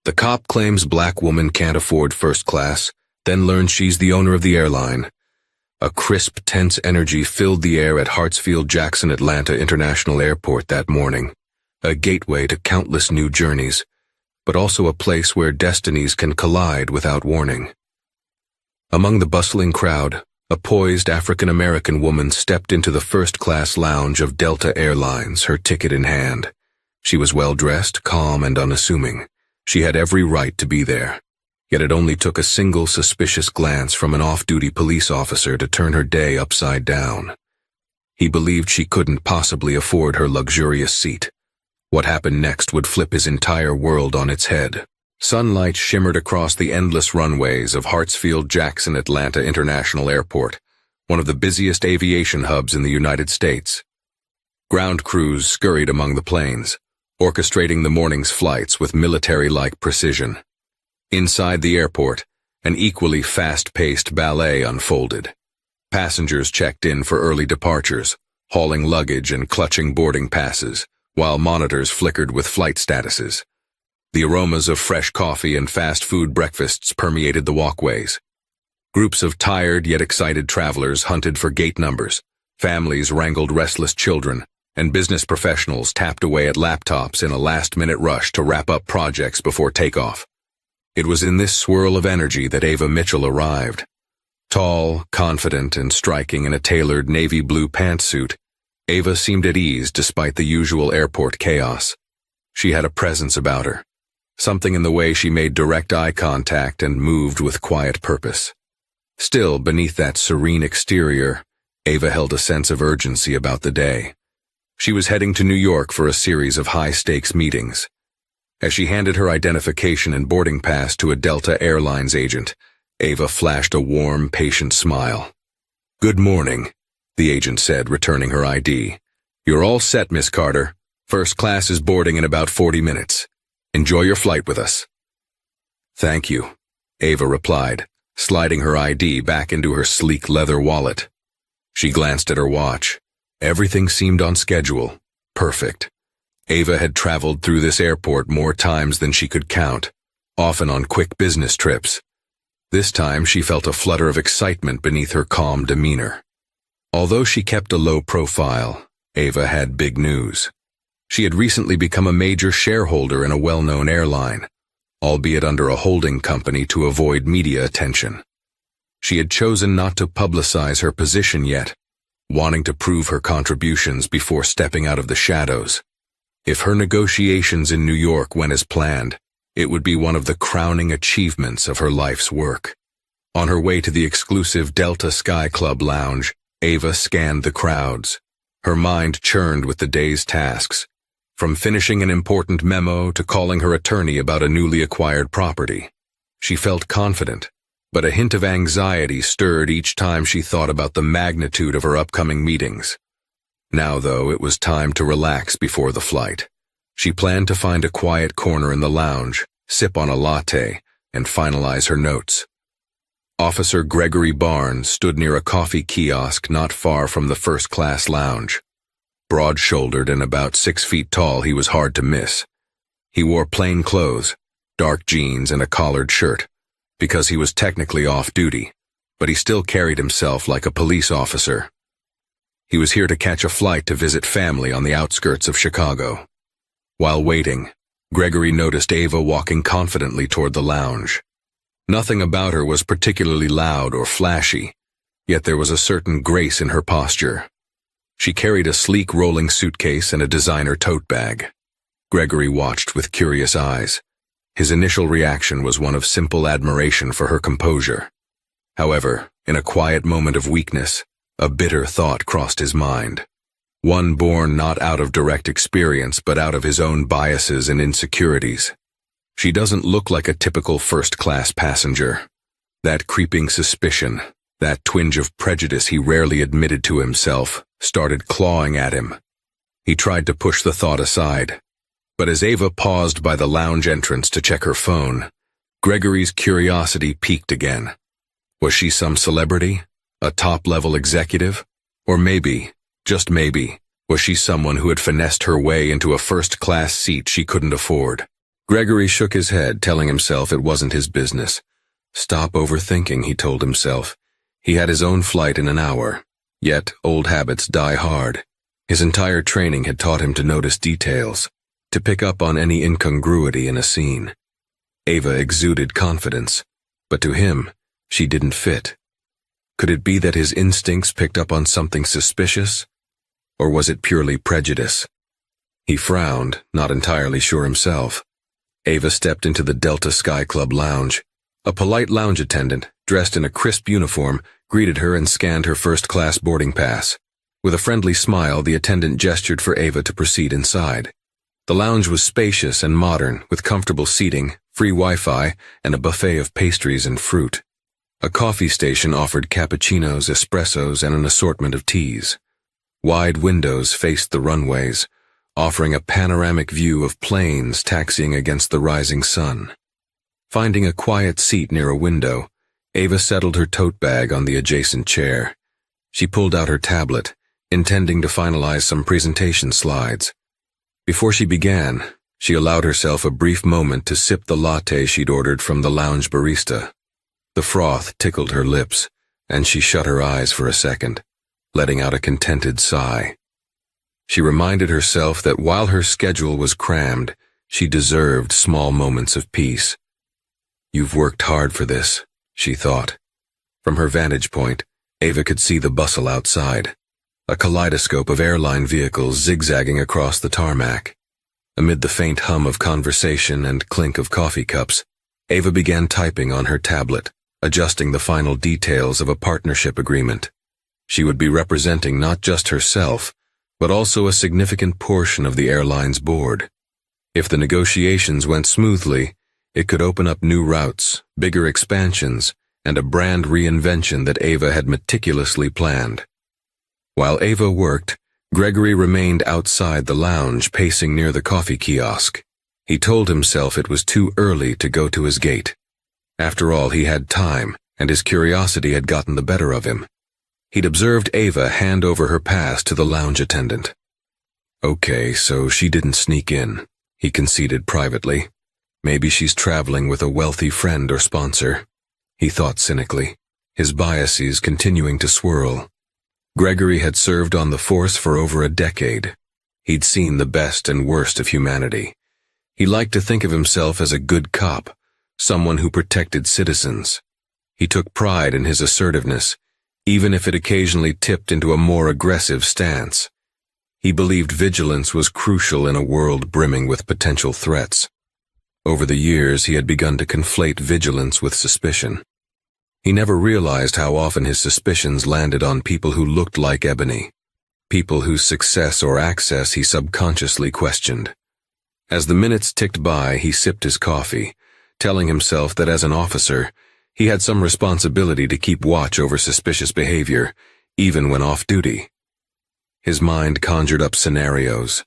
The cop claims black woman can't afford first class, then learns she's the owner of the airline. A crisp, tense energy filled the air at Hartsfield-Jackson Atlanta International Airport that morning, a gateway to countless new journeys, but also a place where destinies can collide without warning. Among the bustling crowd, a poised African-American woman stepped into the first-class lounge of Delta Airlines, her ticket in hand. She was well-dressed, calm, and unassuming. She had every right to be there. Yet it only took a single suspicious glance from an off-duty police officer to turn her day upside down. He believed she couldn't possibly afford her luxurious seat. What happened next would flip his entire world on its head. Sunlight shimmered across the endless runways of Hartsfield-Jackson Atlanta International Airport, one of the busiest aviation hubs in the United States. Ground crews scurried among the planes, orchestrating the morning's flights with military-like precision. Inside the airport, an equally fast-paced ballet unfolded. Passengers checked in for early departures, hauling luggage and clutching boarding passes, while monitors flickered with flight statuses. The aromas of fresh coffee and fast food breakfasts permeated the walkways. Groups of tired yet excited travelers hunted for gate numbers, families wrangled restless children, and business professionals tapped away at laptops in a last-minute rush to wrap up projects before takeoff. It was in this swirl of energy that Ava Mitchell arrived. Tall, confident, and striking in a tailored navy blue pantsuit, Ava seemed at ease despite the usual airport chaos. She had a presence about her, something in the way she made direct eye contact and moved with quiet purpose. Still, beneath that serene exterior, Ava held a sense of urgency about the day. She was heading to New York for a series of high-stakes meetings. As she handed her identification and boarding pass to a Delta Airlines agent, Ava flashed a warm, patient smile. "Good morning," the agent said, returning her ID. "You're all set, Miss Carter. First class is boarding in about 40 minutes. Enjoy your flight with us." "Thank you," Ava replied, sliding her ID back into her sleek leather wallet. She glanced at her watch. Everything seemed on schedule. Perfect. Ava had traveled through this airport more times than she could count, often on quick business trips. This time she felt a flutter of excitement beneath her calm demeanor. Although she kept a low profile, Ava had big news. She had recently become a major shareholder in a well-known airline, albeit under a holding company to avoid media attention. She had chosen not to publicize her position yet, wanting to prove her contributions before stepping out of the shadows. If her negotiations in New York went as planned, it would be one of the crowning achievements of her life's work. On her way to the exclusive Delta Sky Club lounge, Ava scanned the crowds. Her mind churned with the day's tasks, from finishing an important memo to calling her attorney about a newly acquired property. She felt confident, but a hint of anxiety stirred each time she thought about the magnitude of her upcoming meetings. Now, though, it was time to relax before the flight. She planned to find a quiet corner in the lounge, sip on a latte, and finalize her notes. Officer Gregory Barnes stood near a coffee kiosk not far from the first-class lounge. Broad-shouldered and about 6 feet tall, he was hard to miss. He wore plain clothes, dark jeans and a collared shirt, because he was technically off-duty, but he still carried himself like a police officer. He was here to catch a flight to visit family on the outskirts of Chicago. While waiting, Gregory noticed Ava walking confidently toward the lounge. Nothing about her was particularly loud or flashy, yet there was a certain grace in her posture. She carried a sleek rolling suitcase and a designer tote bag. Gregory watched with curious eyes. His initial reaction was one of simple admiration for her composure. However, in a quiet moment of weakness, a bitter thought crossed his mind. One born not out of direct experience but out of his own biases and insecurities. She doesn't look like a typical first-class passenger. That creeping suspicion, that twinge of prejudice he rarely admitted to himself, started clawing at him. He tried to push the thought aside, but as Ava paused by the lounge entrance to check her phone, Gregory's curiosity piqued again. Was she some celebrity? A top-level executive? Or maybe, just maybe, was she someone who had finessed her way into a first-class seat she couldn't afford? Gregory shook his head, telling himself it wasn't his business. Stop overthinking, he told himself. He had his own flight in an hour. Yet, old habits die hard. His entire training had taught him to notice details, to pick up on any incongruity in a scene. Ava exuded confidence, but to him, she didn't fit. Could it be that his instincts picked up on something suspicious? Or was it purely prejudice? He frowned, not entirely sure himself. Ava stepped into the Delta Sky Club lounge. A polite lounge attendant, dressed in a crisp uniform, greeted her and scanned her first-class boarding pass. With a friendly smile, the attendant gestured for Ava to proceed inside. The lounge was spacious and modern, with comfortable seating, free Wi-Fi, and a buffet of pastries and fruit. A coffee station offered cappuccinos, espressos, and an assortment of teas. Wide windows faced the runways, offering a panoramic view of planes taxiing against the rising sun. Finding a quiet seat near a window, Ava settled her tote bag on the adjacent chair. She pulled out her tablet, intending to finalize some presentation slides. Before she began, she allowed herself a brief moment to sip the latte she'd ordered from the lounge barista. The froth tickled her lips, and she shut her eyes for a second, letting out a contented sigh. She reminded herself that while her schedule was crammed, she deserved small moments of peace. You've worked hard for this, she thought. From her vantage point, Ava could see the bustle outside, a kaleidoscope of airline vehicles zigzagging across the tarmac. Amid the faint hum of conversation and clink of coffee cups, Ava began typing on her tablet, adjusting the final details of a partnership agreement. She would be representing not just herself, but also a significant portion of the airline's board. If the negotiations went smoothly, it could open up new routes, bigger expansions, and a brand reinvention that Ava had meticulously planned. While Ava worked, Gregory remained outside the lounge, pacing near the coffee kiosk. He told himself it was too early to go to his gate. After all, he had time, and his curiosity had gotten the better of him. He'd observed Ava hand over her pass to the lounge attendant. Okay, so she didn't sneak in, he conceded privately. Maybe she's traveling with a wealthy friend or sponsor, he thought cynically, his biases continuing to swirl. Gregory had served on the force for over a decade. He'd seen the best and worst of humanity. He liked to think of himself as a good cop, someone who protected citizens. He took pride in his assertiveness, even if it occasionally tipped into a more aggressive stance. He believed vigilance was crucial in a world brimming with potential threats. Over the years, he had begun to conflate vigilance with suspicion. He never realized how often his suspicions landed on people who looked like ebony, people whose success or access he subconsciously questioned. As the minutes ticked by, he sipped his coffee, telling himself that as an officer, he had some responsibility to keep watch over suspicious behavior, even when off duty. His mind conjured up scenarios.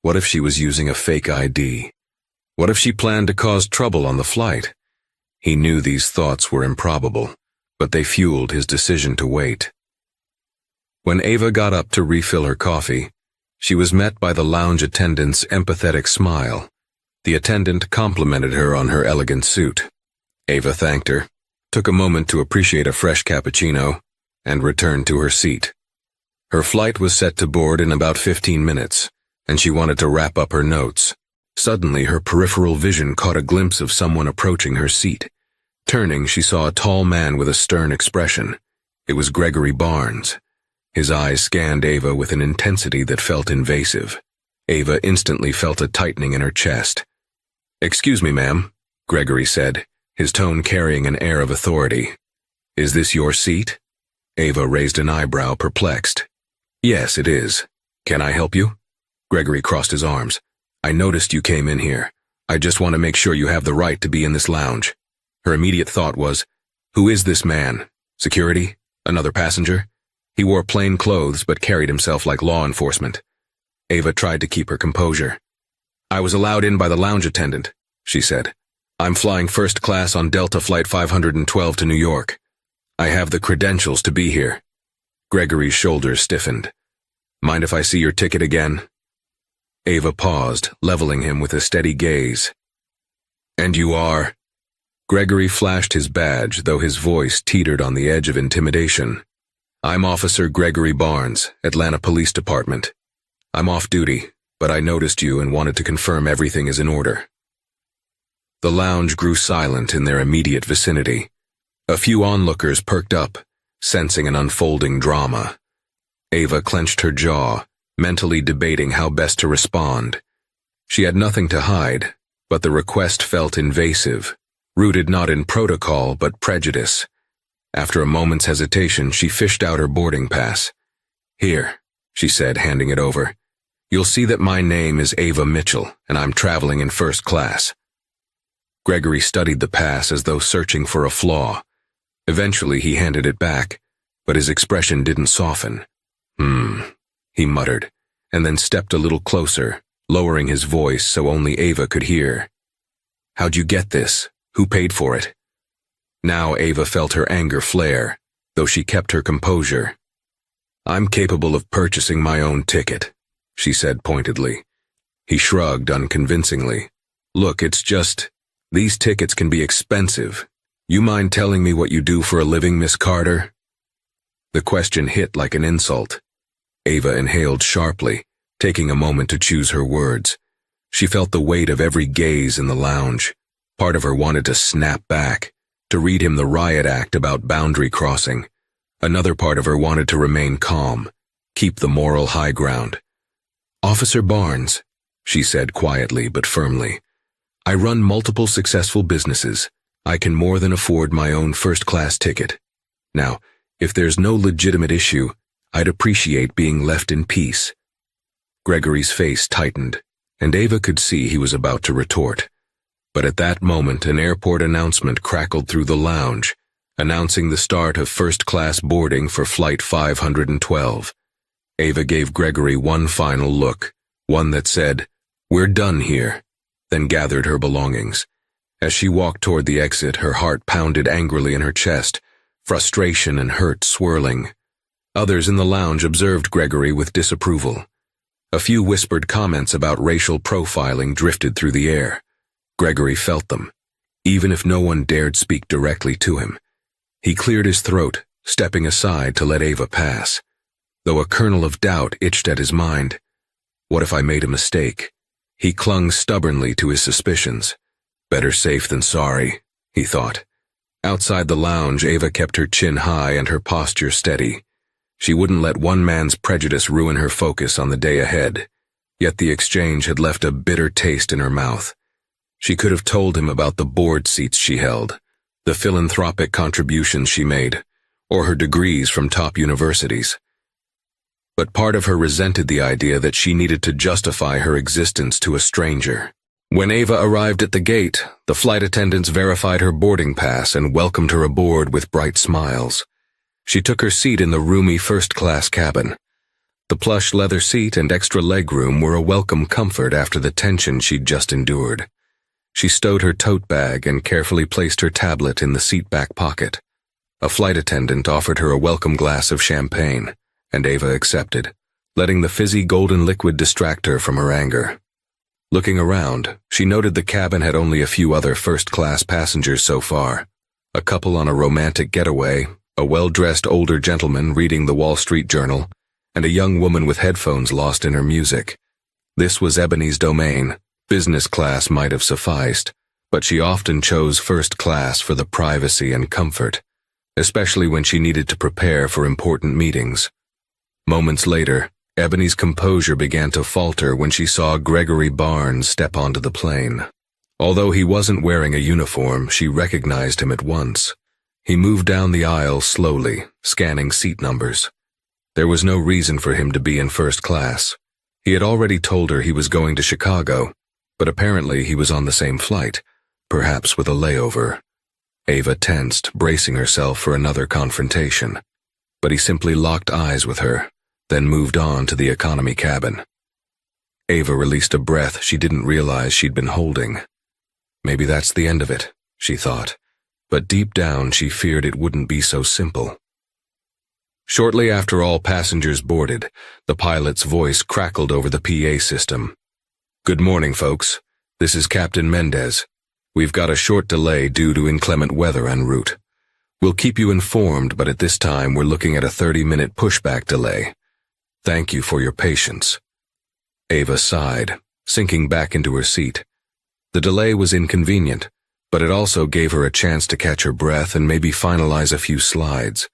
What if she was using a fake ID? What if she planned to cause trouble on the flight? He knew these thoughts were improbable, but they fueled his decision to wait. When Ava got up to refill her coffee, she was met by the lounge attendant's empathetic smile. The attendant complimented her on her elegant suit. Ava thanked her, took a moment to appreciate a fresh cappuccino, and returned to her seat. Her flight was set to board in about 15 minutes, and she wanted to wrap up her notes. Suddenly, her peripheral vision caught a glimpse of someone approaching her seat. Turning, she saw a tall man with a stern expression. It was Gregory Barnes. His eyes scanned Ava with an intensity that felt invasive. Ava instantly felt a tightening in her chest. "Excuse me, ma'am," Gregory said, his tone carrying an air of authority. "Is this your seat?" Ava raised an eyebrow, perplexed. "Yes, it is. Can I help you?" Gregory crossed his arms. "I noticed you came in here. I just want to make sure you have the right to be in this lounge." Her immediate thought was, who is this man? Security? Another passenger? He wore plain clothes but carried himself like law enforcement. Ava tried to keep her composure. "I was allowed in by the lounge attendant," she said. "I'm flying first class on Delta Flight 512 to New York. I have the credentials to be here." Gregory's shoulders stiffened. "Mind if I see your ticket again?" Ava paused, leveling him with a steady gaze. And you are? Gregory flashed his badge, though his voice teetered on the edge of intimidation. I'm Officer Gregory Barnes, Atlanta Police Department. I'm off duty, but I noticed you and wanted to confirm everything is in order. The lounge grew silent in their immediate vicinity. A few onlookers perked up, sensing an unfolding drama. Ava clenched her jaw, mentally debating how best to respond. She had nothing to hide, but the request felt invasive, rooted not in protocol but prejudice. After a moment's hesitation, she fished out her boarding pass. Here, she said, handing it over. You'll see that my name is Ava Mitchell, and I'm traveling in first class. Gregory studied the pass as though searching for a flaw. Eventually, he handed it back, but his expression didn't soften. He muttered, and then stepped a little closer, lowering his voice so only Ava could hear. How'd you get this? Who paid for it? Now Ava felt her anger flare, though she kept her composure. I'm capable of purchasing my own ticket, she said pointedly. He shrugged unconvincingly. Look, it's just, these tickets can be expensive. You mind telling me what you do for a living, Miss Carter? The question hit like an insult. Ava inhaled sharply, taking a moment to choose her words. She felt the weight of every gaze in the lounge. Part of her wanted to snap back, to read him the riot act about boundary crossing. Another part of her wanted to remain calm, keep the moral high ground. Officer Barnes, she said quietly but firmly, I run multiple successful businesses. I can more than afford my own first-class ticket. Now, if there's no legitimate issue, I'd appreciate being left in peace. Gregory's face tightened, and Ava could see he was about to retort. But at that moment, an airport announcement crackled through the lounge, announcing the start of first-class boarding for Flight 512. Ava gave Gregory one final look, one that said, "We're done here," then gathered her belongings. As she walked toward the exit, her heart pounded angrily in her chest, frustration and hurt swirling. Others in the lounge observed Gregory with disapproval. A few whispered comments about racial profiling drifted through the air. Gregory felt them, even if no one dared speak directly to him. He cleared his throat, stepping aside to let Ava pass. Though a kernel of doubt itched at his mind. What if I made a mistake? He clung stubbornly to his suspicions. Better safe than sorry, he thought. Outside the lounge, Ava kept her chin high and her posture steady. She wouldn't let one man's prejudice ruin her focus on the day ahead. Yet the exchange had left a bitter taste in her mouth. She could have told him about the board seats she held, the philanthropic contributions she made, or her degrees from top universities. But part of her resented the idea that she needed to justify her existence to a stranger. When Ava arrived at the gate, the flight attendants verified her boarding pass and welcomed her aboard with bright smiles. She took her seat in the roomy first-class cabin. The plush leather seat and extra legroom were a welcome comfort after the tension she'd just endured. She stowed her tote bag and carefully placed her tablet in the seat back pocket. A flight attendant offered her a welcome glass of champagne, and Ava accepted, letting the fizzy golden liquid distract her from her anger. Looking around, she noted the cabin had only a few other first-class passengers so far. A couple on a romantic getaway, a well-dressed older gentleman reading the Wall Street Journal, and a young woman with headphones lost in her music. This was Ebony's domain. Business class might have sufficed, but she often chose first class for the privacy and comfort, especially when she needed to prepare for important meetings. Moments later, Ebony's composure began to falter when she saw Gregory Barnes step onto the plane. Although he wasn't wearing a uniform, she recognized him at once. He moved down the aisle slowly, scanning seat numbers. There was no reason for him to be in first class. He had already told her he was going to Chicago, but apparently he was on the same flight, perhaps with a layover. Ava tensed, bracing herself for another confrontation. But he simply locked eyes with her, then moved on to the economy cabin. Ava released a breath she didn't realize she'd been holding. Maybe that's the end of it, she thought, but deep down she feared it wouldn't be so simple. Shortly after all passengers boarded, the pilot's voice crackled over the PA system. "Good morning, folks. This is Captain Mendez. We've got a short delay due to inclement weather en route. We'll keep you informed, but at this time we're looking at a 30-minute pushback delay. Thank you for your patience." Ava sighed, sinking back into her seat. The delay was inconvenient, but it also gave her a chance to catch her breath and maybe finalize a few slides.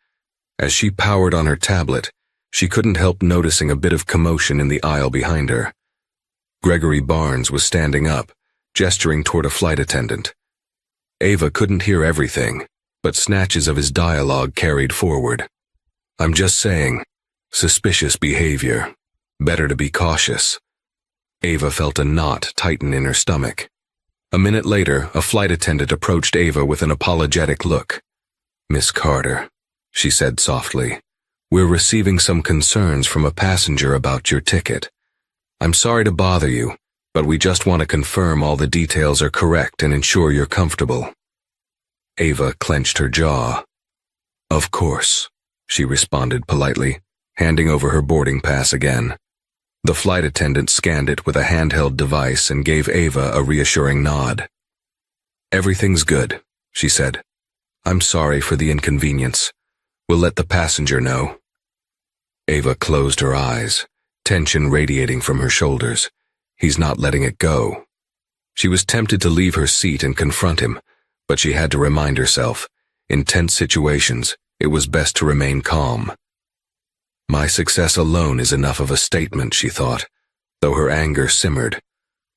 As she powered on her tablet, she couldn't help noticing a bit of commotion in the aisle behind her. Gregory Barnes was standing up, gesturing toward a flight attendant. Ava couldn't hear everything, but snatches of his dialogue carried forward. "I'm just saying, suspicious behavior. Better to be cautious." Ava felt a knot tighten in her stomach. A minute later, a flight attendant approached Ava with an apologetic look. "Miss Carter," she said softly, "we're receiving some concerns from a passenger about your ticket. I'm sorry to bother you, but we just want to confirm all the details are correct and ensure you're comfortable." Ava clenched her jaw. "Of course," she responded politely, handing over her boarding pass again. The flight attendant scanned it with a handheld device and gave Ava a reassuring nod. "Everything's good," she said. "I'm sorry for the inconvenience. We'll let the passenger know." Ava closed her eyes, tension radiating from her shoulders. He's not letting it go. She was tempted to leave her seat and confront him, but she had to remind herself, in tense situations, it was best to remain calm. My success alone is enough of a statement, she thought, though her anger simmered.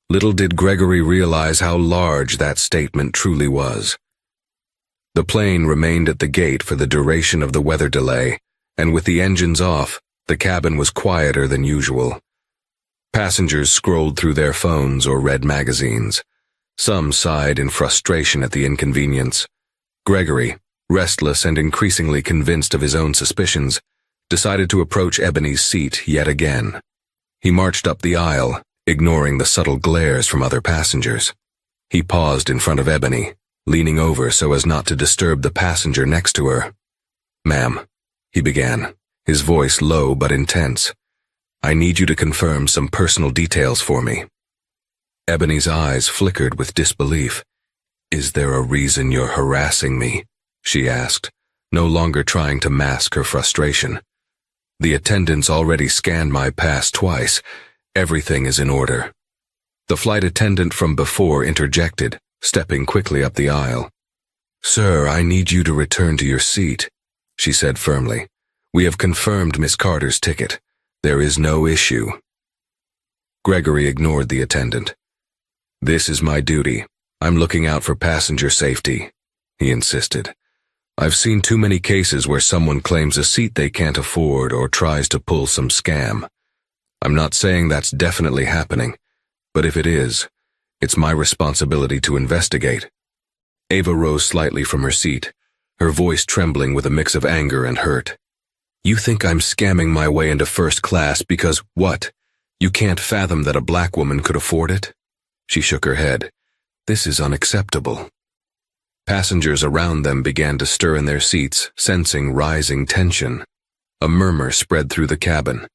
Little did Gregory realize how large that statement truly was. The plane remained at the gate for the duration of the weather delay, and with the engines off, the cabin was quieter than usual. Passengers scrolled through their phones or read magazines. Some sighed in frustration at the inconvenience. Gregory, restless and increasingly convinced of his own suspicions, decided to approach Ebony's seat yet again. He marched up the aisle, ignoring the subtle glares from other passengers. He paused in front of Ebony, leaning over so as not to disturb the passenger next to her. "Ma'am," he began, his voice low but intense, "I need you to confirm some personal details for me." Ebony's eyes flickered with disbelief. "Is there a reason you're harassing me?" she asked, no longer trying to mask her frustration. "The attendants already scanned my pass twice. Everything is in order." The flight attendant from before interjected, stepping quickly up the aisle. "Sir, I need you to return to your seat," she said firmly. "We have confirmed Miss Carter's ticket. There is no issue." Gregory ignored the attendant. "This is my duty. I'm looking out for passenger safety," he insisted. "I've seen too many cases where someone claims a seat they can't afford or tries to pull some scam. I'm not saying that's definitely happening, but if it is, it's my responsibility to investigate." Ava rose slightly from her seat, her voice trembling with a mix of anger and hurt. "You think I'm scamming my way into first class because, what? You can't fathom that a black woman could afford it?" She shook her head. "This is unacceptable." Passengers around them began to stir in their seats, sensing rising tension. A murmur spread through the cabin.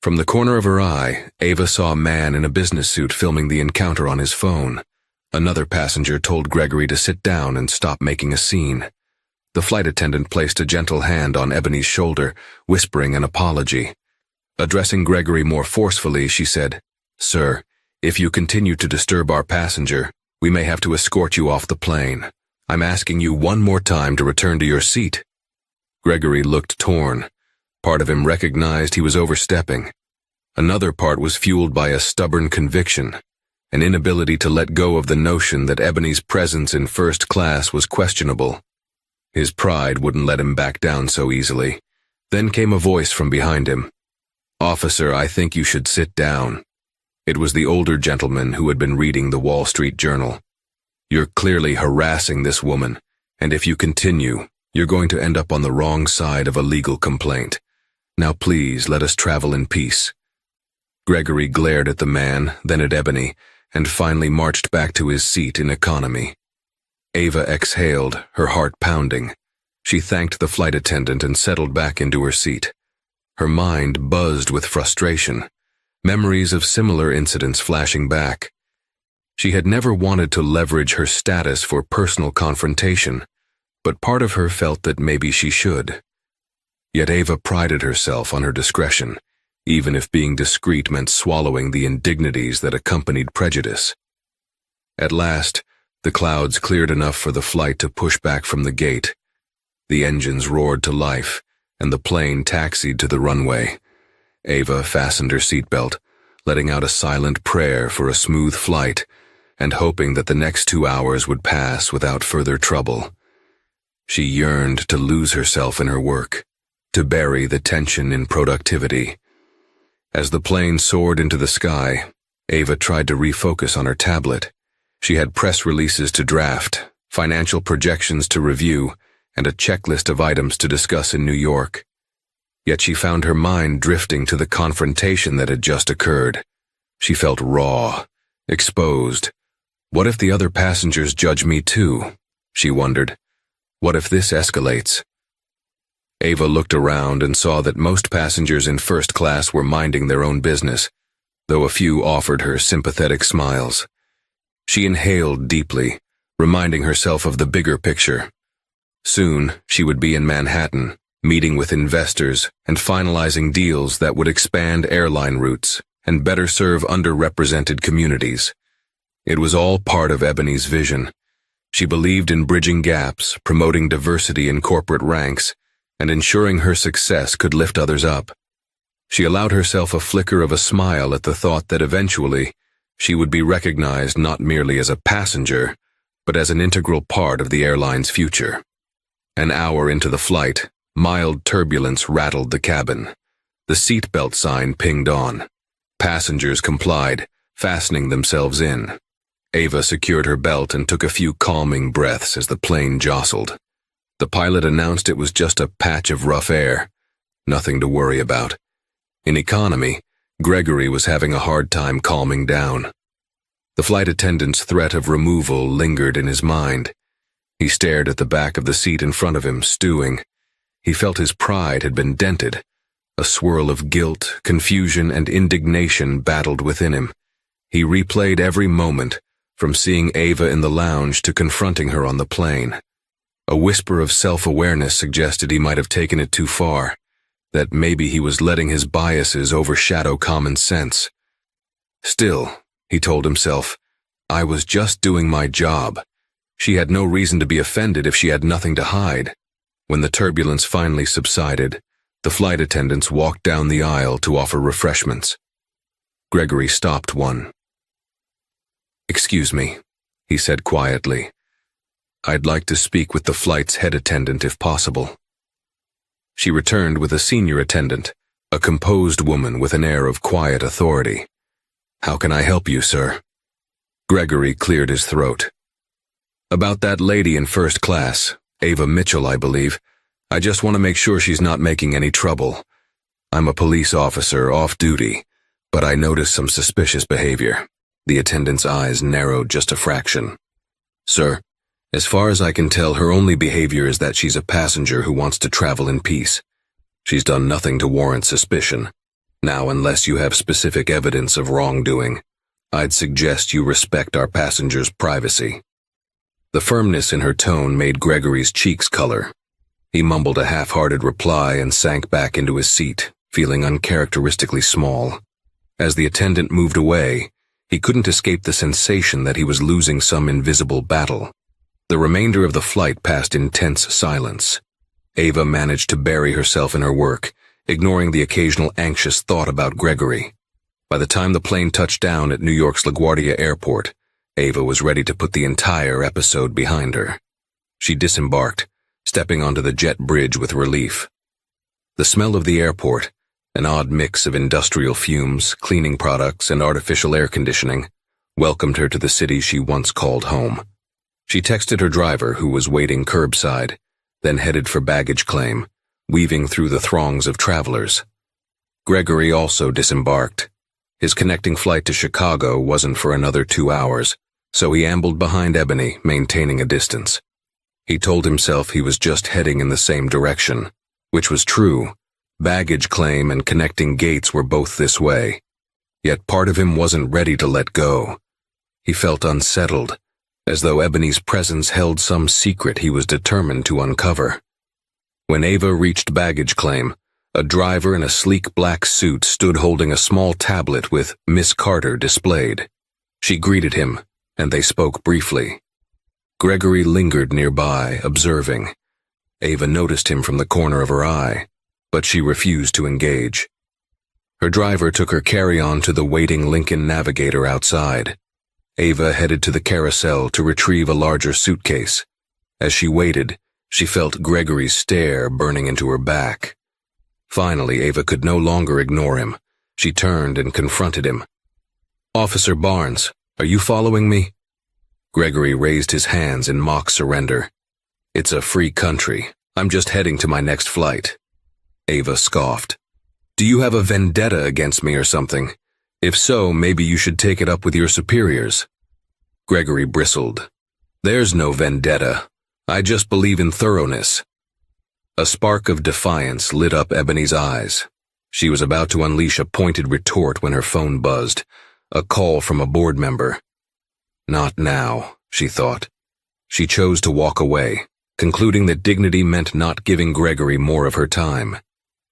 From the corner of her eye, Ava saw a man in a business suit filming the encounter on his phone. Another passenger told Gregory to sit down and stop making a scene. The flight attendant placed a gentle hand on Ebony's shoulder, whispering an apology. Addressing Gregory more forcefully, she said, "Sir, if you continue to disturb our passenger, we may have to escort you off the plane. I'm asking you one more time to return to your seat." Gregory looked torn. Part of him recognized he was overstepping. Another part was fueled by a stubborn conviction, an inability to let go of the notion that Ebony's presence in first class was questionable. His pride wouldn't let him back down so easily. Then came a voice from behind him. "Officer, I think you should sit down." It was the older gentleman who had been reading the Wall Street Journal. "You're clearly harassing this woman, and if you continue, you're going to end up on the wrong side of a legal complaint. Now please, let us travel in peace." Gregory glared at the man, then at Ebony, and finally marched back to his seat in economy. Ava exhaled, her heart pounding. She thanked the flight attendant and settled back into her seat. Her mind buzzed with frustration, memories of similar incidents flashing back. She had never wanted to leverage her status for personal confrontation, but part of her felt that maybe she should. Yet Ava prided herself on her discretion, even if being discreet meant swallowing the indignities that accompanied prejudice. At last, the clouds cleared enough for the flight to push back from the gate. The engines roared to life, and the plane taxied to the runway. Ava fastened her seatbelt, letting out a silent prayer for a smooth flight, and hoping that the next 2 hours would pass without further trouble. She yearned to lose herself in her work, to bury the tension in productivity. As the plane soared into the sky, Ava tried to refocus on her tablet. She had press releases to draft, financial projections to review, and a checklist of items to discuss in New York. Yet she found her mind drifting to the confrontation that had just occurred. She felt raw, exposed. What if the other passengers judge me too? She wondered. What if this escalates? Ava looked around and saw that most passengers in first class were minding their own business, though a few offered her sympathetic smiles. She inhaled deeply, reminding herself of the bigger picture. Soon, she would be in Manhattan, meeting with investors and finalizing deals that would expand airline routes and better serve underrepresented communities. It was all part of Ebony's vision. She believed in bridging gaps, promoting diversity in corporate ranks, and ensuring her success could lift others up. She allowed herself a flicker of a smile at the thought that eventually she would be recognized not merely as a passenger, but as an integral part of the airline's future. An hour into the flight, mild turbulence rattled the cabin. The seatbelt sign pinged on. Passengers complied, fastening themselves in. Ava secured her belt and took a few calming breaths as the plane jostled. The pilot announced it was just a patch of rough air. Nothing to worry about. In economy, Gregory was having a hard time calming down. The flight attendant's threat of removal lingered in his mind. He stared at the back of the seat in front of him, stewing. He felt his pride had been dented. A swirl of guilt, confusion, and indignation battled within him. He replayed every moment, from seeing Ava in the lounge to confronting her on the plane. A whisper of self-awareness suggested he might have taken it too far, that maybe he was letting his biases overshadow common sense. Still, he told himself, I was just doing my job. She had no reason to be offended if she had nothing to hide. When the turbulence finally subsided, the flight attendants walked down the aisle to offer refreshments. Gregory stopped one. "Excuse me," he said quietly. "I'd like to speak with the flight's head attendant if possible." She returned with a senior attendant, a composed woman with an air of quiet authority. "How can I help you, sir?" Gregory cleared his throat. "About that lady in first class, Ava Mitchell, I believe. I just want to make sure she's not making any trouble. I'm a police officer off duty, but I noticed some suspicious behavior." The attendant's eyes narrowed just a fraction. "Sir, as far as I can tell, her only behavior is that she's a passenger who wants to travel in peace. She's done nothing to warrant suspicion. Now, unless you have specific evidence of wrongdoing, I'd suggest you respect our passenger's privacy." The firmness in her tone made Gregory's cheeks color. He mumbled a half-hearted reply and sank back into his seat, feeling uncharacteristically small. As the attendant moved away, he couldn't escape the sensation that he was losing some invisible battle. The remainder of the flight passed in tense silence. Ava managed to bury herself in her work, ignoring the occasional anxious thought about Gregory. By the time the plane touched down at New York's LaGuardia Airport, Ava was ready to put the entire episode behind her. She disembarked, stepping onto the jet bridge with relief. The smell of the airport, an odd mix of industrial fumes, cleaning products, and artificial air conditioning, welcomed her to the city she once called home. She texted her driver, who was waiting curbside, then headed for baggage claim, weaving through the throngs of travelers. Gregory also disembarked. His connecting flight to Chicago wasn't for another 2 hours, so he ambled behind Ebony, maintaining a distance. He told himself he was just heading in the same direction, which was true. Baggage claim and connecting gates were both this way. Yet part of him wasn't ready to let go. He felt unsettled, as though Ebony's presence held some secret he was determined to uncover. When Ava reached baggage claim, a driver in a sleek black suit stood holding a small tablet with Miss Carter displayed. She greeted him, and they spoke briefly. Gregory lingered nearby, observing. Ava noticed him from the corner of her eye, but she refused to engage. Her driver took her carry-on to the waiting Lincoln Navigator outside. Ava headed to the carousel to retrieve a larger suitcase. As she waited, she felt Gregory's stare burning into her back. Finally, Ava could no longer ignore him. She turned and confronted him. "Officer Barnes, are you following me?" Gregory raised his hands in mock surrender. "It's a free country. I'm just heading to my next flight." Ava scoffed. "Do you have a vendetta against me or something? If so, maybe you should take it up with your superiors." Gregory bristled. "There's no vendetta. I just believe in thoroughness." A spark of defiance lit up Ebony's eyes. She was about to unleash a pointed retort when her phone buzzed, a call from a board member. Not now, she thought. She chose to walk away, concluding that dignity meant not giving Gregory more of her time.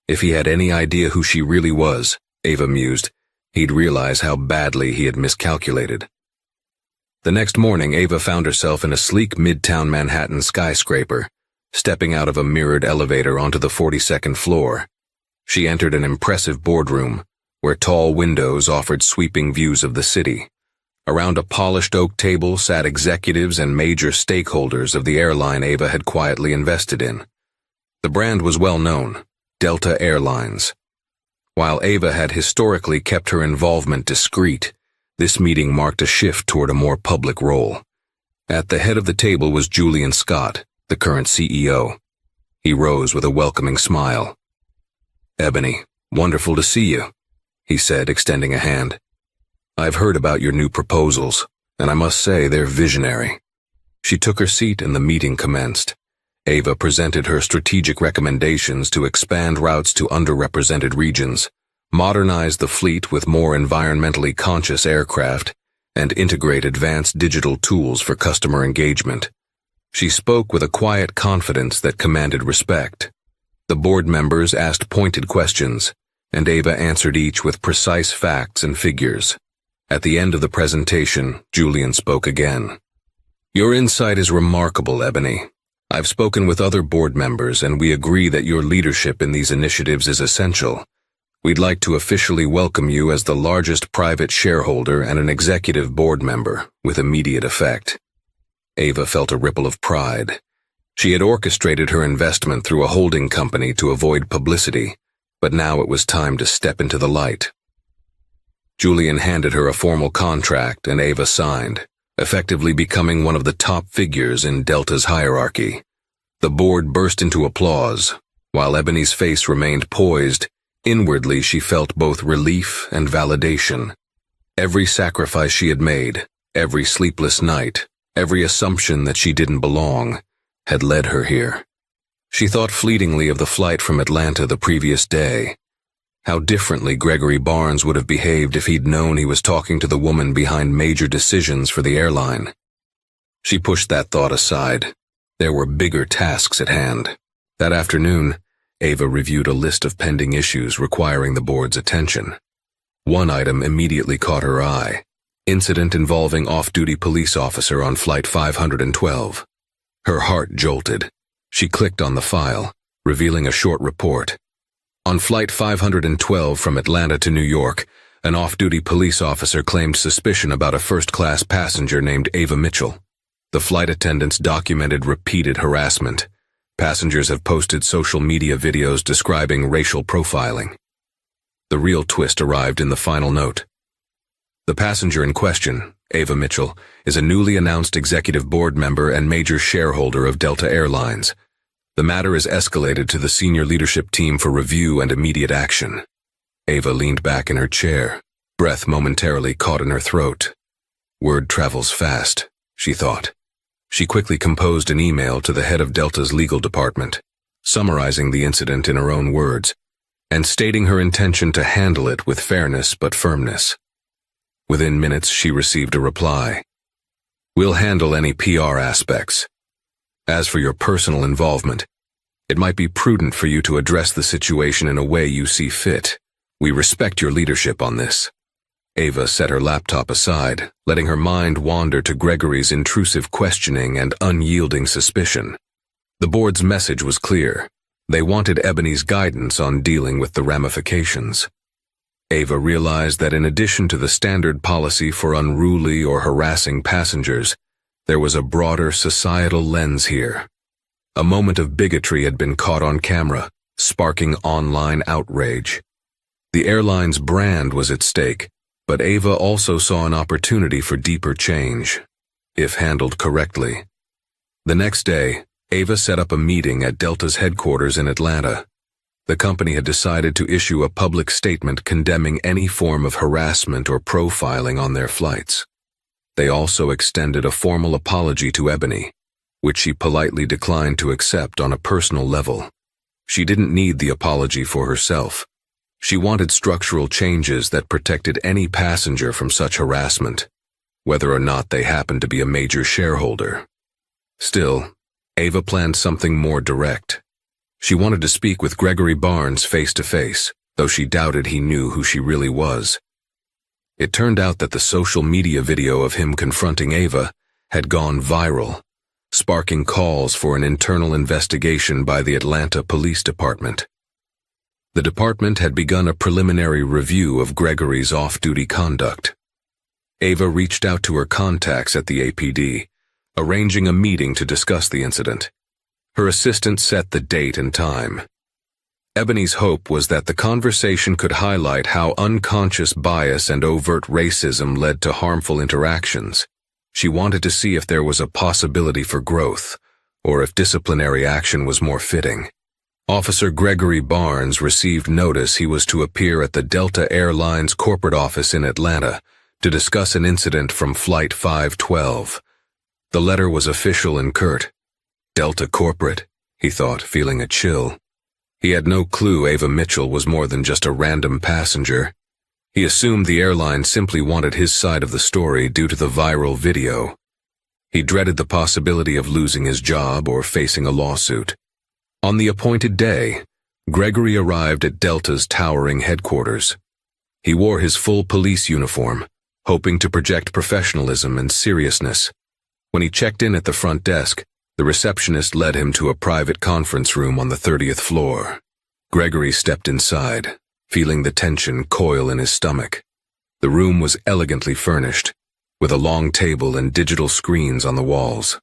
If he had any idea who she really was, Ava mused, he'd realize how badly he had miscalculated. The next morning, Ava found herself in a sleek midtown Manhattan skyscraper, stepping out of a mirrored elevator onto the 42nd floor. She entered an impressive boardroom, where tall windows offered sweeping views of the city. Around a polished oak table sat executives and major stakeholders of the airline Ava had quietly invested in. The brand was well known, Delta Airlines. While Ava had historically kept her involvement discreet, this meeting marked a shift toward a more public role. At the head of the table was Julian Scott, the current CEO. He rose with a welcoming smile. "Ebony, wonderful to see you," he said, extending a hand. "I've heard about your new proposals, and I must say they're visionary." She took her seat and the meeting commenced. Ava presented her strategic recommendations to expand routes to underrepresented regions, modernize the fleet with more environmentally conscious aircraft, and integrate advanced digital tools for customer engagement. She spoke with a quiet confidence that commanded respect. The board members asked pointed questions, and Ava answered each with precise facts and figures. At the end of the presentation, Julian spoke again. "Your insight is remarkable, Ebony. I've spoken with other board members, and we agree that your leadership in these initiatives is essential. We'd like to officially welcome you as the largest private shareholder and an executive board member, with immediate effect." Ava felt a ripple of pride. She had orchestrated her investment through a holding company to avoid publicity, but now it was time to step into the light. Julian handed her a formal contract, and Ava signed, effectively becoming one of the top figures in Delta's hierarchy. The board burst into applause. While Ebony's face remained poised, inwardly she felt both relief and validation. Every sacrifice she had made, every sleepless night, every assumption that she didn't belong, had led her here. She thought fleetingly of the flight from Atlanta the previous day. How differently Gregory Barnes would have behaved if he'd known he was talking to the woman behind major decisions for the airline. She pushed that thought aside. There were bigger tasks at hand. That afternoon, Ava reviewed a list of pending issues requiring the board's attention. One item immediately caught her eye: incident involving off-duty police officer on Flight 512. Her heart jolted. She clicked on the file, revealing a short report. On Flight 512 from Atlanta to New York, an off-duty police officer claimed suspicion about a first-class passenger named Ava Mitchell. The flight attendants documented repeated harassment. Passengers have posted social media videos describing racial profiling. The real twist arrived in the final note. The passenger in question, Ava Mitchell, is a newly announced executive board member and major shareholder of Delta Airlines. The matter is escalated to the senior leadership team for review and immediate action. Ava leaned back in her chair, breath momentarily caught in her throat. Word travels fast, she thought. She quickly composed an email to the head of Delta's legal department, summarizing the incident in her own words, and stating her intention to handle it with fairness but firmness. Within minutes, she received a reply. "We'll handle any PR aspects. As for your personal involvement, it might be prudent for you to address the situation in a way you see fit. We respect your leadership on this." Ava set her laptop aside, letting her mind wander to Gregory's intrusive questioning and unyielding suspicion. The board's message was clear. They wanted Ebony's guidance on dealing with the ramifications. Ava realized that in addition to the standard policy for unruly or harassing passengers, there was a broader societal lens here. A moment of bigotry had been caught on camera, sparking online outrage. The airline's brand was at stake, but Ava also saw an opportunity for deeper change, if handled correctly. The next day, Ava set up a meeting at Delta's headquarters in Atlanta. The company had decided to issue a public statement condemning any form of harassment or profiling on their flights. They also extended a formal apology to Ebony, which she politely declined to accept on a personal level. She didn't need the apology for herself. She wanted structural changes that protected any passenger from such harassment, whether or not they happened to be a major shareholder. Still, Ava planned something more direct. She wanted to speak with Gregory Barnes face to face, though she doubted he knew who she really was. It turned out that the social media video of him confronting Ava had gone viral, sparking calls for an internal investigation by the Atlanta Police Department. The department had begun a preliminary review of Gregory's off-duty conduct. Ava reached out to her contacts at the APD, arranging a meeting to discuss the incident. Her assistant set the date and time. Ebony's hope was that the conversation could highlight how unconscious bias and overt racism led to harmful interactions. She wanted to see if there was a possibility for growth, or if disciplinary action was more fitting. Officer Gregory Barnes received notice he was to appear at the Delta Airlines corporate office in Atlanta to discuss an incident from Flight 512. The letter was official and curt. Delta Corporate, he thought, feeling a chill. He had no clue Ava Mitchell was more than just a random passenger. He assumed the airline simply wanted his side of the story due to the viral video. He dreaded the possibility of losing his job or facing a lawsuit. On the appointed day, Gregory arrived at Delta's towering headquarters. He wore his full police uniform, hoping to project professionalism and seriousness. When he checked in at the front desk, the receptionist led him to a private conference room on the 30th floor. Gregory stepped inside, feeling the tension coil in his stomach. The room was elegantly furnished, with a long table and digital screens on the walls.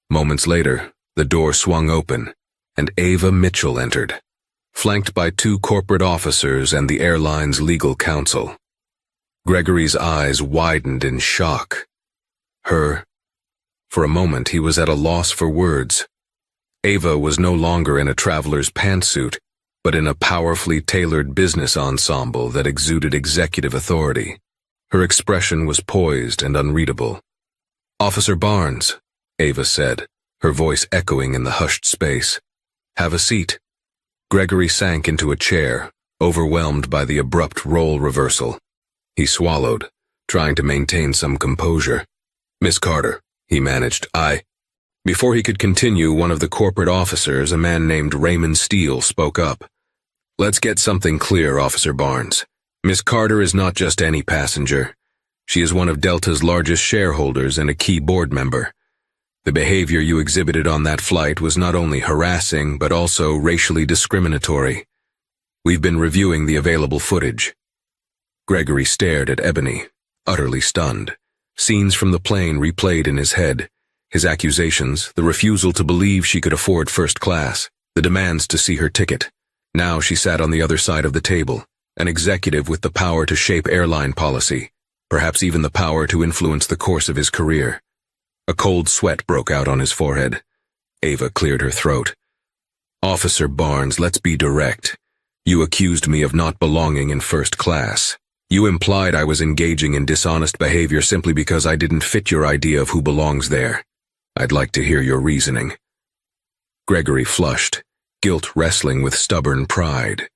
Moments later, the door swung open, and Ava Mitchell entered, flanked by two corporate officers and the airline's legal counsel. Gregory's eyes widened in shock. For a moment, he was at a loss for words. Ava was no longer in a traveler's pantsuit, but in a powerfully tailored business ensemble that exuded executive authority. Her expression was poised and unreadable. "Officer Barnes," Ava said, her voice echoing in the hushed space. "Have a seat." Gregory sank into a chair, overwhelmed by the abrupt role reversal. He swallowed, trying to maintain some composure. "Miss Carter," he managed, Before he could continue, one of the corporate officers, a man named Raymond Steele, spoke up. "Let's get something clear, Officer Barnes. Miss Carter is not just any passenger. She is one of Delta's largest shareholders and a key board member. The behavior you exhibited on that flight was not only harassing, but also racially discriminatory. We've been reviewing the available footage." Gregory stared at Ebony, utterly stunned. Scenes from the plane replayed in his head. His accusations, the refusal to believe she could afford first class, the demands to see her ticket. Now she sat on the other side of the table, an executive with the power to shape airline policy, perhaps even the power to influence the course of his career. A cold sweat broke out on his forehead. Ava cleared her throat. "Officer Barnes, let's be direct. You accused me of not belonging in first class. You implied I was engaging in dishonest behavior simply because I didn't fit your idea of who belongs there. I'd like to hear your reasoning." Gregory flushed, guilt wrestling with stubborn pride.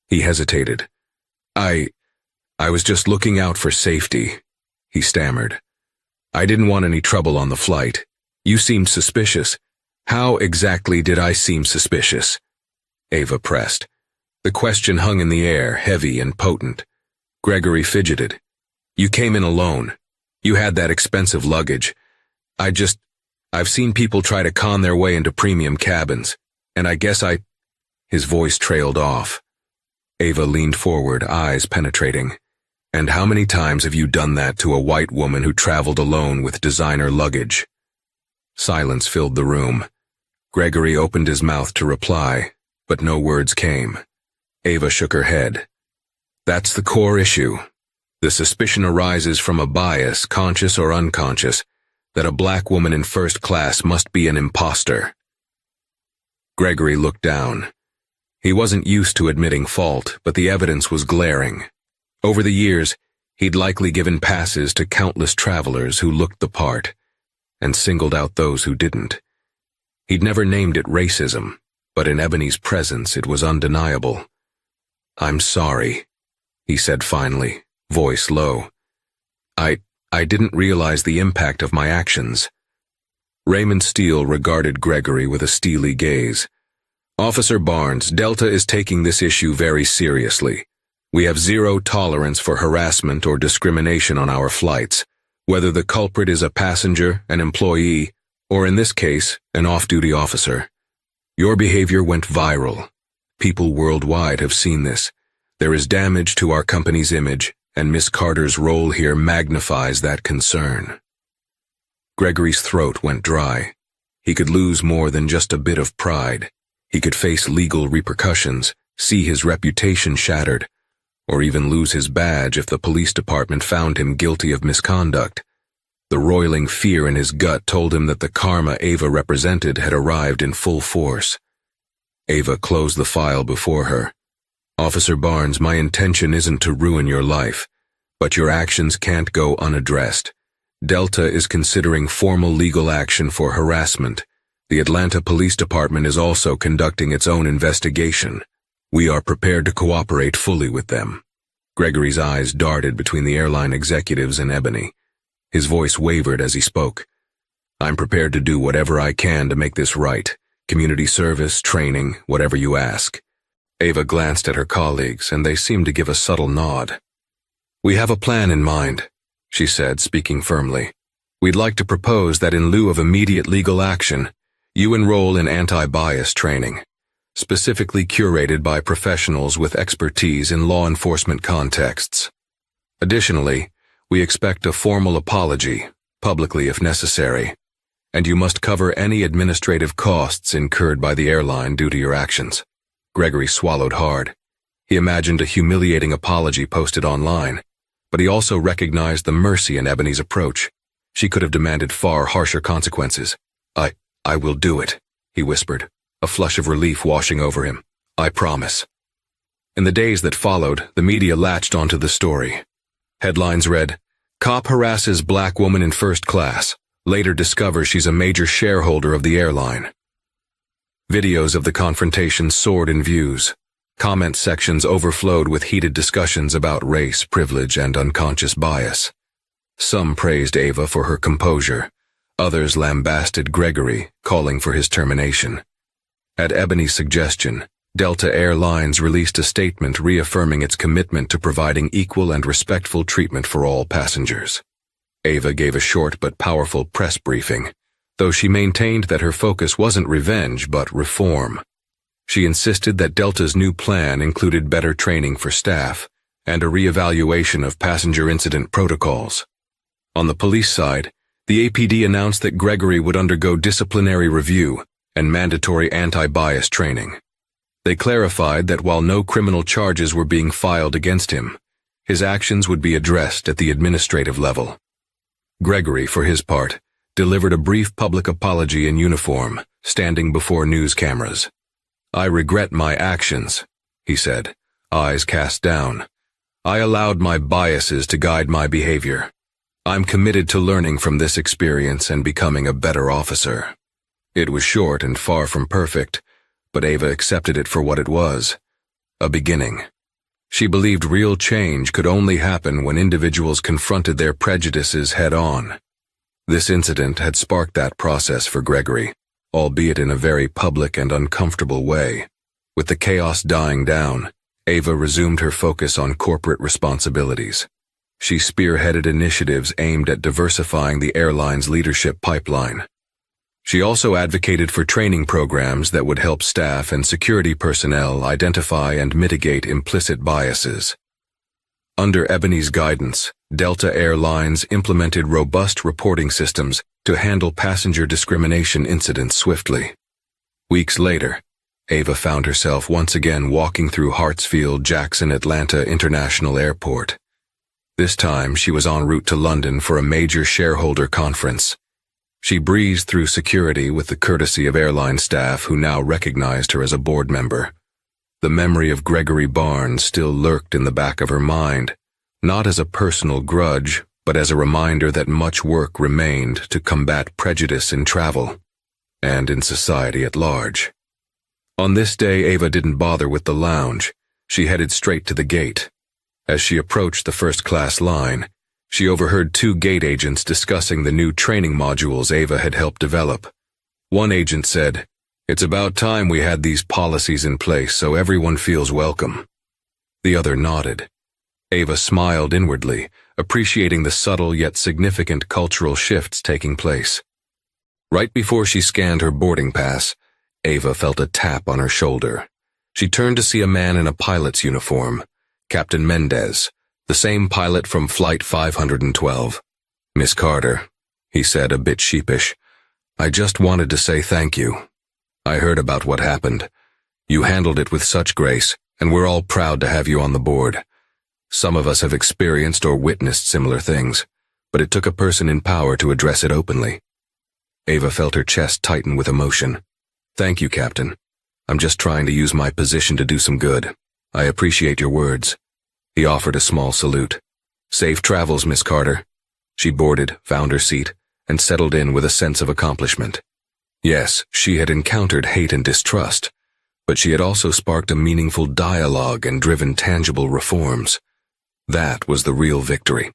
He hesitated. I was just looking out for safety. he stammered. "I didn't want any trouble on the flight. You seemed suspicious. How exactly did I seem suspicious?" Ava pressed. The question hung in the air, heavy and potent. Gregory fidgeted. "You came in alone. You had that expensive luggage. I've seen people try to con their way into premium cabins, and I guess I—" His voice trailed off. Ava leaned forward, eyes penetrating. "And how many times have you done that to a white woman who traveled alone with designer luggage?" Silence filled the room. Gregory opened his mouth to reply, but no words came. Ava shook her head. "That's the core issue. The suspicion arises from a bias, conscious or unconscious, that a black woman in first class must be an imposter." Gregory looked down. He wasn't used to admitting fault, but the evidence was glaring. Over the years, he'd likely given passes to countless travelers who looked the part, and singled out those who didn't. He'd never named it racism, but in Ebony's presence it was undeniable. "I'm sorry," he said finally, voice low. I didn't realize the impact of my actions." Raymond Steele regarded Gregory with a steely gaze. "Officer Barnes, Delta is taking this issue very seriously. We have zero tolerance for harassment or discrimination on our flights, whether the culprit is a passenger, an employee, or in this case, an off-duty officer. Your behavior went viral. People worldwide have seen this. There is damage to our company's image, and Miss Carter's role here magnifies that concern." Gregory's throat went dry. He could lose more than just a bit of pride. He could face legal repercussions, see his reputation shattered, or even lose his badge if the police department found him guilty of misconduct. The roiling fear in his gut told him that the karma Ava represented had arrived in full force. Ava closed the file before her. "Officer Barnes, my intention isn't to ruin your life, but your actions can't go unaddressed. Delta is considering formal legal action for harassment. The Atlanta Police Department is also conducting its own investigation. We are prepared to cooperate fully with them." Gregory's eyes darted between the airline executives and Ebony. His voice wavered as he spoke. "I'm prepared to do whatever I can to make this right. Community service, training, whatever you ask." Ava glanced at her colleagues, and they seemed to give a subtle nod. "We have a plan in mind," she said, speaking firmly. "We'd like to propose that in lieu of immediate legal action, you enroll in anti-bias training, specifically curated by professionals with expertise in law enforcement contexts. Additionally, we expect a formal apology, publicly if necessary, and you must cover any administrative costs incurred by the airline due to your actions." Gregory swallowed hard. He imagined a humiliating apology posted online, but he also recognized the mercy in Ebony's approach. She could have demanded far harsher consequences. I will do it," he whispered, a flush of relief washing over him. "I promise." In the days that followed, the media latched onto the story. Headlines read, "Cop harasses black woman in first class. Later discovers she's a major shareholder of the airline." Videos of the confrontation soared in views. Comment sections overflowed with heated discussions about race, privilege, and unconscious bias. Some praised Ava for her composure. Others lambasted Gregory, calling for his termination. At Ebony's suggestion, Delta Airlines released a statement reaffirming its commitment to providing equal and respectful treatment for all passengers. Ava gave a short but powerful press briefing, though she maintained that her focus wasn't revenge but reform. She insisted that Delta's new plan included better training for staff and a re-evaluation of passenger incident protocols. On the police side, the APD announced that Gregory would undergo disciplinary review and mandatory anti-bias training. They clarified that while no criminal charges were being filed against him, his actions would be addressed at the administrative level. Gregory, for his part, delivered a brief public apology in uniform, standing before news cameras. "I regret my actions," he said, eyes cast down. "I allowed my biases to guide my behavior. I'm committed to learning from this experience and becoming a better officer." It was short and far from perfect, but Ava accepted it for what it was, a beginning. She believed real change could only happen when individuals confronted their prejudices head-on. This incident had sparked that process for Gregory, albeit in a very public and uncomfortable way. With the chaos dying down, Ava resumed her focus on corporate responsibilities. She spearheaded initiatives aimed at diversifying the airline's leadership pipeline. She also advocated for training programs that would help staff and security personnel identify and mitigate implicit biases. Under Ebony's guidance, Delta Airlines implemented robust reporting systems to handle passenger discrimination incidents swiftly. Weeks later, Ava found herself once again walking through Hartsfield-Jackson Atlanta International Airport. This time, she was en route to London for a major shareholder conference. She breezed through security with the courtesy of airline staff who now recognized her as a board member. The memory of Gregory Barnes still lurked in the back of her mind, not as a personal grudge, but as a reminder that much work remained to combat prejudice in travel and in society at large. On this day, Ava didn't bother with the lounge. She headed straight to the gate. As she approached the first-class line, she overheard two gate agents discussing the new training modules Ava had helped develop. One agent said, "It's about time we had these policies in place so everyone feels welcome." The other nodded. Ava smiled inwardly, appreciating the subtle yet significant cultural shifts taking place. Right before she scanned her boarding pass, Ava felt a tap on her shoulder. She turned to see a man in a pilot's uniform, Captain Mendez, the same pilot from Flight 512. "Miss Carter," he said, a bit sheepish, "I just wanted to say thank you. I heard about what happened. You handled it with such grace, and we're all proud to have you on the board. Some of us have experienced or witnessed similar things, but it took a person in power to address it openly." Ava felt her chest tighten with emotion. "Thank you, Captain. I'm just trying to use my position to do some good. I appreciate your words." He offered a small salute. "Safe travels, Miss Carter." She boarded, found her seat, and settled in with a sense of accomplishment. Yes, she had encountered hate and distrust, but she had also sparked a meaningful dialogue and driven tangible reforms. That was the real victory.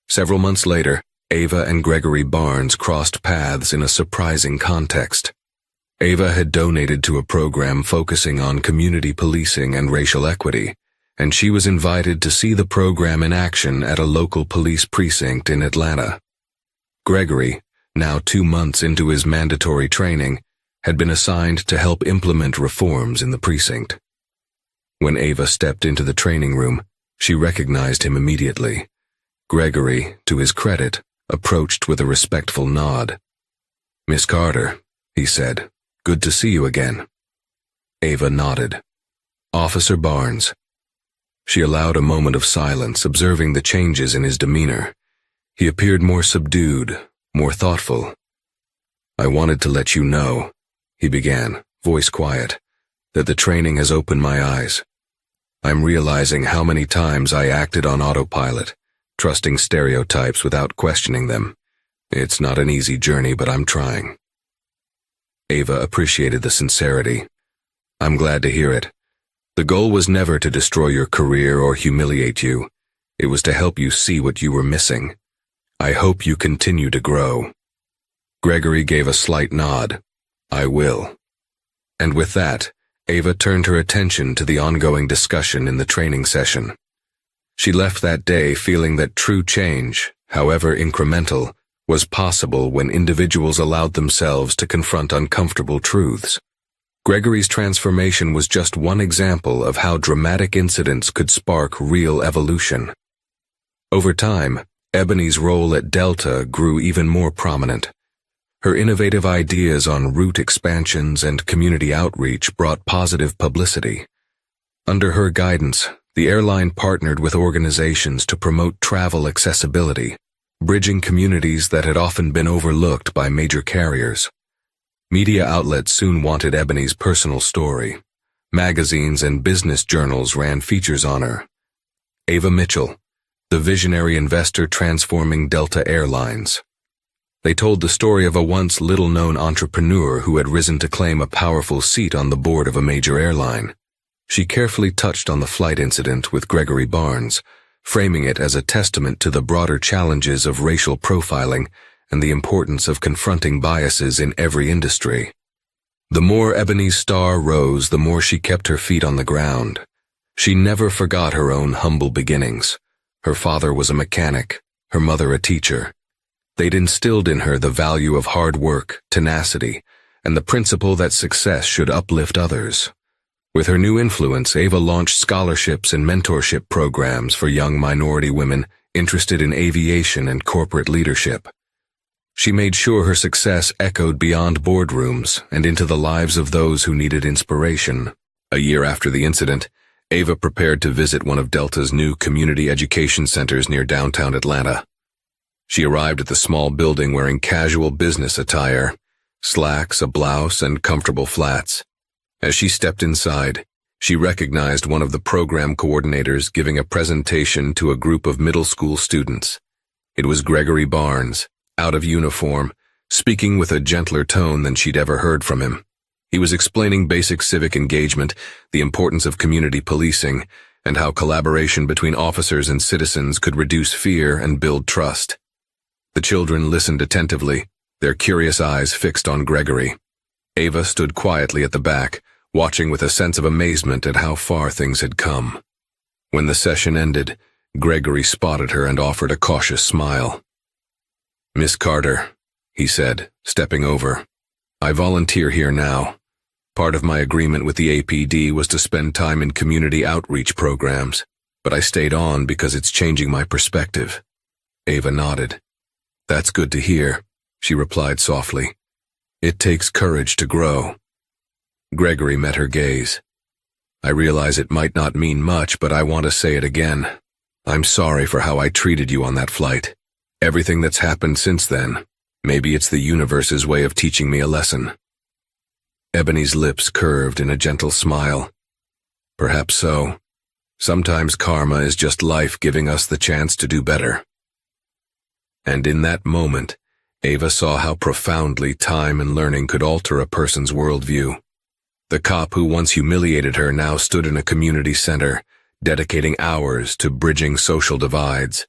Several months later, Ava and Gregory Barnes crossed paths in a surprising context. Ava had donated to a program focusing on community policing and racial equity, and she was invited to see the program in action at a local police precinct in Atlanta. Gregory, now 2 months into his mandatory training, had been assigned to help implement reforms in the precinct. When Ava stepped into the training room, she recognized him immediately. Gregory, to his credit, approached with a respectful nod. "Miss Carter," he said, "good to see you again." Ava nodded. "Officer Barnes." She allowed a moment of silence, observing the changes in his demeanor. He appeared more subdued, more thoughtful. "I wanted to let you know," he began, voice quiet, "that the training has opened my eyes. I'm realizing how many times I acted on autopilot, trusting stereotypes without questioning them. It's not an easy journey, but I'm trying." Ava appreciated the sincerity. "I'm glad to hear it. The goal was never to destroy your career or humiliate you. It was to help you see what you were missing. I hope you continue to grow." Gregory gave a slight nod. "I will." And with that, Ava turned her attention to the ongoing discussion in the training session. She left that day feeling that true change, however incremental, was possible when individuals allowed themselves to confront uncomfortable truths. Gregory's transformation was just one example of how dramatic incidents could spark real evolution. Over time, Ebony's role at Delta grew even more prominent. Her innovative ideas on route expansions and community outreach brought positive publicity. Under her guidance, the airline partnered with organizations to promote travel accessibility, bridging communities that had often been overlooked by major carriers. Media outlets soon wanted Ebony's personal story. Magazines and business journals ran features on her. Ava Mitchell, the visionary investor transforming Delta Airlines. They told the story of a once little-known entrepreneur who had risen to claim a powerful seat on the board of a major airline. She carefully touched on the flight incident with Gregory Barnes, framing it as a testament to the broader challenges of racial profiling and the importance of confronting biases in every industry. The more Ebony's star rose, the more she kept her feet on the ground. She never forgot her own humble beginnings. Her father was a mechanic, her mother a teacher. They'd instilled in her the value of hard work, tenacity, and the principle that success should uplift others. With her new influence, Ava launched scholarships and mentorship programs for young minority women interested in aviation and corporate leadership. She made sure her success echoed beyond boardrooms and into the lives of those who needed inspiration. A year after the incident, Ava prepared to visit one of Delta's new community education centers near downtown Atlanta. She arrived at the small building wearing casual business attire, slacks, a blouse, and comfortable flats. As she stepped inside, she recognized one of the program coordinators giving a presentation to a group of middle school students. It was Gregory Barnes, out of uniform, speaking with a gentler tone than she'd ever heard from him. He was explaining basic civic engagement, the importance of community policing, and how collaboration between officers and citizens could reduce fear and build trust. The children listened attentively, their curious eyes fixed on Gregory. Ava stood quietly at the back, watching with a sense of amazement at how far things had come. When the session ended, Gregory spotted her and offered a cautious smile. "Miss Carter," he said, stepping over, "I volunteer here now. Part of my agreement with the APD was to spend time in community outreach programs, but I stayed on because it's changing my perspective." Ava nodded. "That's good to hear," she replied softly. "It takes courage to grow." Gregory met her gaze. "I realize it might not mean much, but I want to say it again. I'm sorry for how I treated you on that flight. Everything that's happened since then, maybe it's the universe's way of teaching me a lesson." Ebony's lips curved in a gentle smile. "Perhaps so. Sometimes karma is just life giving us the chance to do better." And in that moment, Ava saw how profoundly time and learning could alter a person's worldview. The cop who once humiliated her now stood in a community center, dedicating hours to bridging social divides.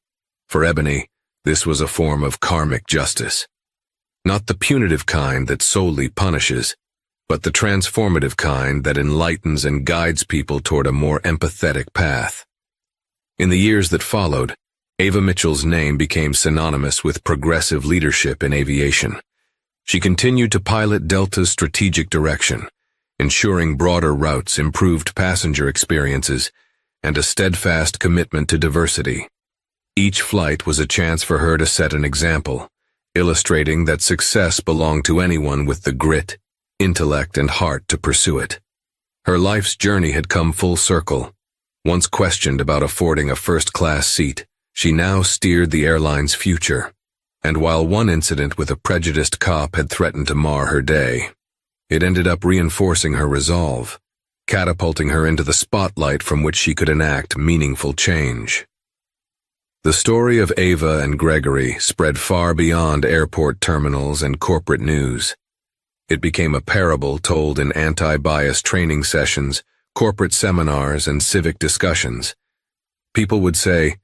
For Ebony, this was a form of karmic justice. Not the punitive kind that solely punishes, but the transformative kind that enlightens and guides people toward a more empathetic path. In the years that followed, Ava Mitchell's name became synonymous with progressive leadership in aviation. She continued to pilot Delta's strategic direction, ensuring broader routes, improved passenger experiences, and a steadfast commitment to diversity. Each flight was a chance for her to set an example, illustrating that success belonged to anyone with the grit, intellect, and heart to pursue it. Her life's journey had come full circle. Once questioned about affording a first-class seat, she now steered the airline's future. And while one incident with a prejudiced cop had threatened to mar her day, it ended up reinforcing her resolve, catapulting her into the spotlight from which she could enact meaningful change. The story of Ava and Gregory spread far beyond airport terminals and corporate news. It became a parable told in anti-bias training sessions, corporate seminars, and civic discussions. People would say,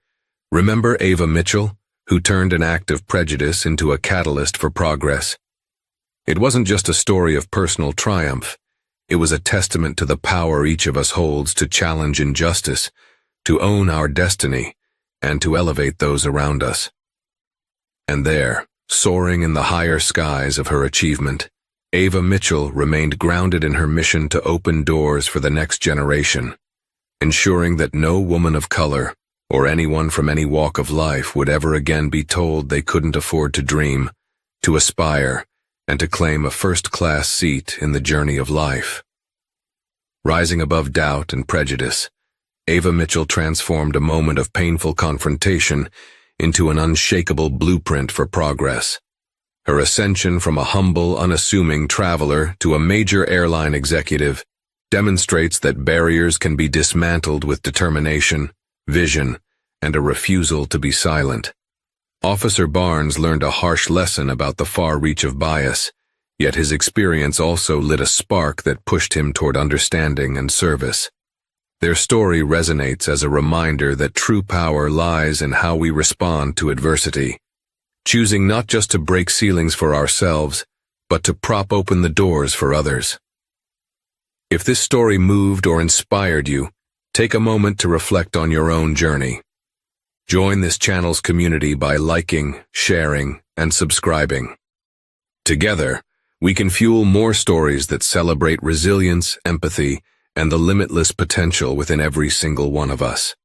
"Remember Ava Mitchell, who turned an act of prejudice into a catalyst for progress?" It wasn't just a story of personal triumph. It was a testament to the power each of us holds to challenge injustice, to own our destiny, and to elevate those around us. And there, soaring in the higher skies of her achievement, Ava Mitchell remained grounded in her mission to open doors for the next generation, ensuring that no woman of color, or anyone from any walk of life, would ever again be told they couldn't afford to dream, to aspire, and to claim a first-class seat in the journey of life. Rising above doubt and prejudice, Ava Mitchell transformed a moment of painful confrontation into an unshakable blueprint for progress. Her ascension from a humble, unassuming traveler to a major airline executive demonstrates that barriers can be dismantled with determination, vision, and a refusal to be silent. Officer Barnes learned a harsh lesson about the far reach of bias, yet his experience also lit a spark that pushed him toward understanding and service. Their story resonates as a reminder that true power lies in how we respond to adversity, choosing not just to break ceilings for ourselves, but to prop open the doors for others. If this story moved or inspired you, take a moment to reflect on your own journey. Join this channel's community by liking, sharing, and subscribing. Together, we can fuel more stories that celebrate resilience, empathy, and the limitless potential within every single one of us.